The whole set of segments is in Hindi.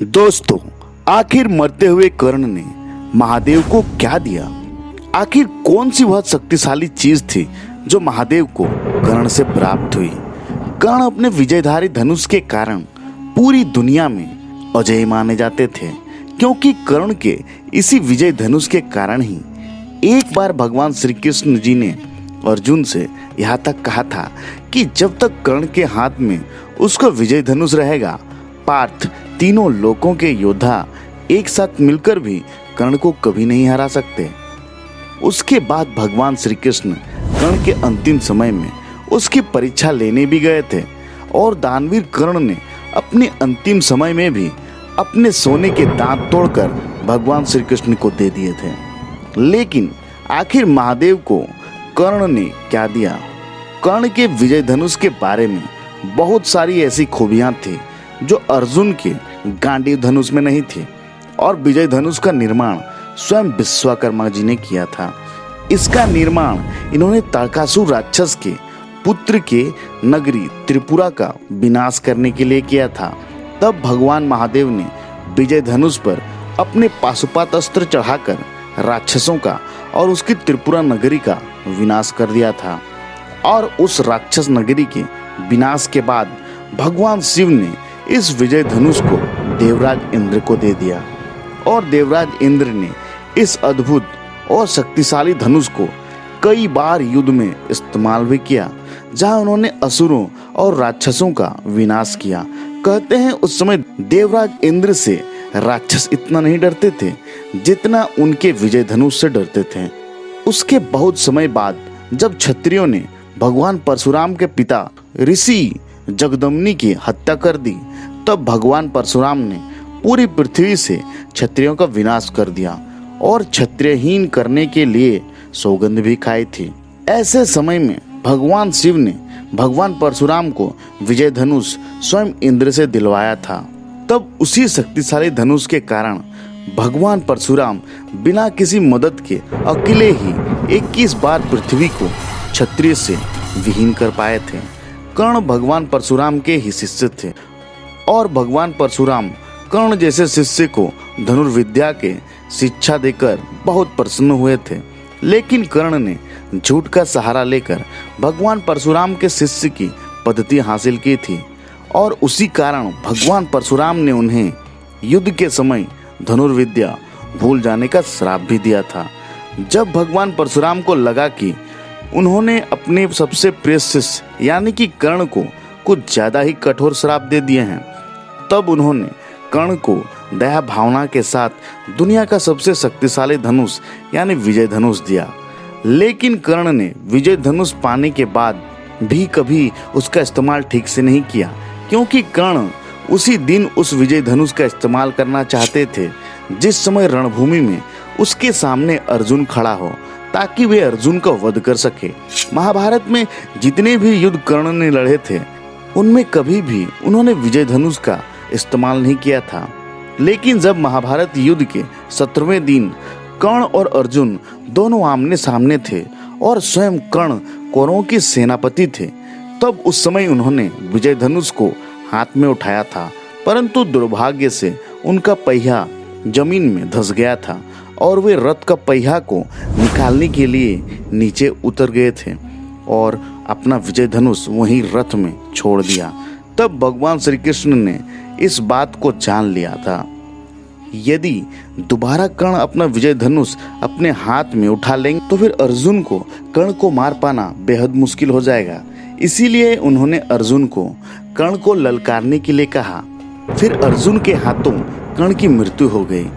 दोस्तों, आखिर मरते हुए कर्ण ने महादेव को क्या दिया? आखिर कौन सी वह शक्तिशाली चीज थी जो महादेव को कर्ण से प्राप्त हुई? कर्ण अपने विजयधारी धनुष के कारण पूरी दुनिया में अजय माने जाते थे, क्योंकि कर्ण के इसी विजय धनुष के कारण ही एक बार भगवान श्री कृष्ण जी ने अर्जुन से यहाँ तक कहा था कि जब तक कर्ण के हाथ में उसका विजय धनुष रहेगा, पार्थ तीनों लोकों के योद्धा एक साथ मिलकर भी कर्ण को कभी नहीं हरा सकते। उसके बाद भगवान श्री कृष्ण कर्ण के अंतिम समय में उसकी परीक्षा लेने भी गए थे और दानवीर कर्ण ने अपने अंतिम समय में भी अपने सोने के दांत तोड़कर भगवान श्री कृष्ण को दे दिए थे। लेकिन आखिर महादेव को कर्ण ने क्या दिया? कर्ण के विजय धनुष के बारे में बहुत सारी ऐसी खूबियां थी जो अर्जुन के गांडीव धनुष में नहीं थी, और विजय धनुष का निर्माण स्वयं विश्वकर्मा जी ने किया था। इसका निर्माण इन्होंने तारकासुर राक्षस के पुत्र के नगरी त्रिपुरा का विनाश करने के लिए किया था। तब भगवान महादेव ने विजय धनुष पर अपने पाशुपात अस्त्र चढ़ाकर राक्षसों का और उसकी त्रिपुरा नगरी का विनाश कर दिया था। और उस राक्षस नगरी के विनाश के बाद भगवान शिव ने इस विजय धनुष को देवराज इंद्र को दे दिया, और देवराज इंद्र ने इस अद्भुत और शक्तिशाली धनुष को कई बार युद्ध में इस्तेमाल भी किया, जहां उन्होंने असुरों और राक्षसों का विनाश किया। कहते हैं उस समय देवराज इंद्र से राक्षस इतना नहीं डरते थे जितना उनके विजय धनुष से डरते थे। उसके बहुत समय बाद जब क्षत्रियों ने भगवान परशुराम के पिता ऋषि जगदम्नि की हत्या कर दी, तब भगवान परशुराम ने पूरी पृथ्वी से क्षत्रियों का विनाश कर दिया और क्षत्रियहीन करने के लिए सौगंध भी खाई थी। ऐसे समय में भगवान शिव ने भगवान परशुराम को विजय धनुष स्वयं इंद्र से दिलवाया था। तब उसी शक्तिशाली धनुष के कारण भगवान परशुराम बिना किसी मदद के अकेले ही 21 बार पृथ्वी को क्षत्रिय से विहीन कर पाए थे। कर्ण भगवान परशुराम के ही शिष्य थे, और भगवान परशुराम कर्ण जैसे शिष्य को धनुर्विद्या के शिक्षा देकर बहुत प्रसन्न हुए थे। लेकिन कर्ण ने झूठ का सहारा लेकर भगवान परशुराम के शिष्य की पद्धति हासिल की थी, और उसी कारण भगवान परशुराम ने उन्हें युद्ध के समय धनुर्विद्या भूल जाने का श्राप भी दिया था। जब भगवान परशुराम को लगा कि उन्होंने अपने सबसे प्रिय शिष्य यानी कि कर्ण को कुछ ज्यादा ही कठोर श्राप दे दिए हैं, तब उन्होंने कर्ण को दया भावना के साथ दुनिया का सबसे शक्तिशाली धनुष यानी विजय धनुष दिया। लेकिन कर्ण ने विजय धनुष पाने के बाद भी कभी उसका इस्तेमाल ठीक से नहीं किया, क्योंकि कर्ण उसी दिन उस विजय धनुष का इस्तेमाल करना चाहते थे जिस समय रणभूमि में उसके सामने अर्जुन खड़ा हो, ताकि वे अर्जुन का वध कर सके। महाभारत में जितने भी युद्ध कर्ण ने लड़े थे उनमें कभी भी उन्होंने विजय धनुष का इस्तेमाल नहीं किया था। लेकिन जब महाभारत युद्ध के 17वें दिन कर्ण और अर्जुन दोनों आमने सामने थे और स्वयं कर्ण कौरवों के सेनापति थे, तब उस समय उन्होंने विजय धनुष को हाथ में उठाया था, परंतु दुर्भाग्य से उनका पहिया जमीन में धंस गया था और वे रथ का पहिया को निकालने के लिए नीचे उतर गए थे और अपना विजय धनुष वहीं रथ में छोड़ दिया। तब भगवान श्री कृष्ण ने इस बात को जान लिया था, यदि दोबारा कर्ण अपना विजय धनुष अपने हाथ में उठा लेंगे तो फिर अर्जुन को कर्ण को मार पाना बेहद मुश्किल हो जाएगा। इसीलिए उन्होंने अर्जुन को कर्ण को ललकारने के लिए कहा। फिर अर्जुन के हाथों कर्ण की मृत्यु हो गई।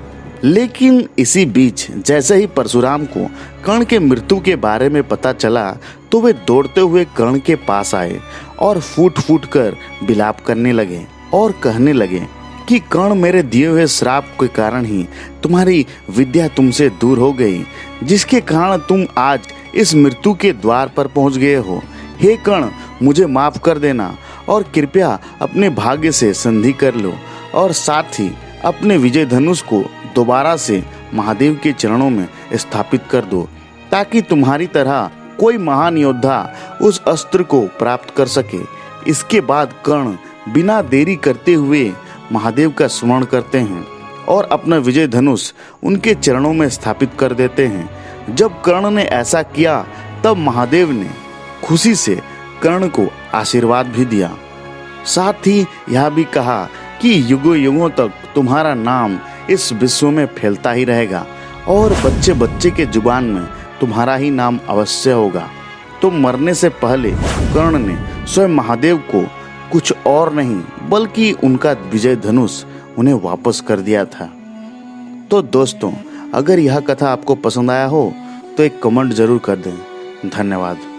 लेकिन इसी बीच जैसे ही परशुराम को कर्ण के मृत्यु के बारे में पता चला तो वे दौड़ते हुए कर्ण के पास आए और फूट फूट कर विलाप करने लगे और कहने लगे कि कर्ण, मेरे दिए हुए श्राप के कारण ही तुम्हारी विद्या तुमसे दूर हो गई, जिसके कारण तुम आज इस मृत्यु के द्वार पर पहुंच गए हो। हे कर्ण, मुझे माफ कर देना और कृपया अपने भाग्य से संधि कर लो, और साथ ही अपने विजय धनुष को दोबारा से महादेव के चरणों में स्थापित कर दो, ताकि तुम्हारी तरह कोई महान योद्धा उस अस्त्र को प्राप्त कर सके। इसके बाद कर्ण बिना देरी करते हुए महादेव का स्मरण करते हैं और अपना विजय धनुष उनके चरणों में स्थापित कर देते हैं। जब कर्ण ने ऐसा किया तब महादेव ने खुशी से कर्ण को आशीर्वाद भी दिया। साथ ही यह भी कहा कि युगों युगों तक तुम्हारा नाम इस विश्व में फैलता ही रहेगा और बच्चे बच्चे के जुबान में तुम्हारा ही नाम अवश्य होगा। तो मरने से पहले कर्ण ने स्वयं महादेव को कुछ और नहीं बल्कि उनका विजय धनुष उन्हें वापस कर दिया था। तो दोस्तों, अगर यह कथा आपको पसंद आया हो तो एक कमेंट जरूर कर दें। धन्यवाद।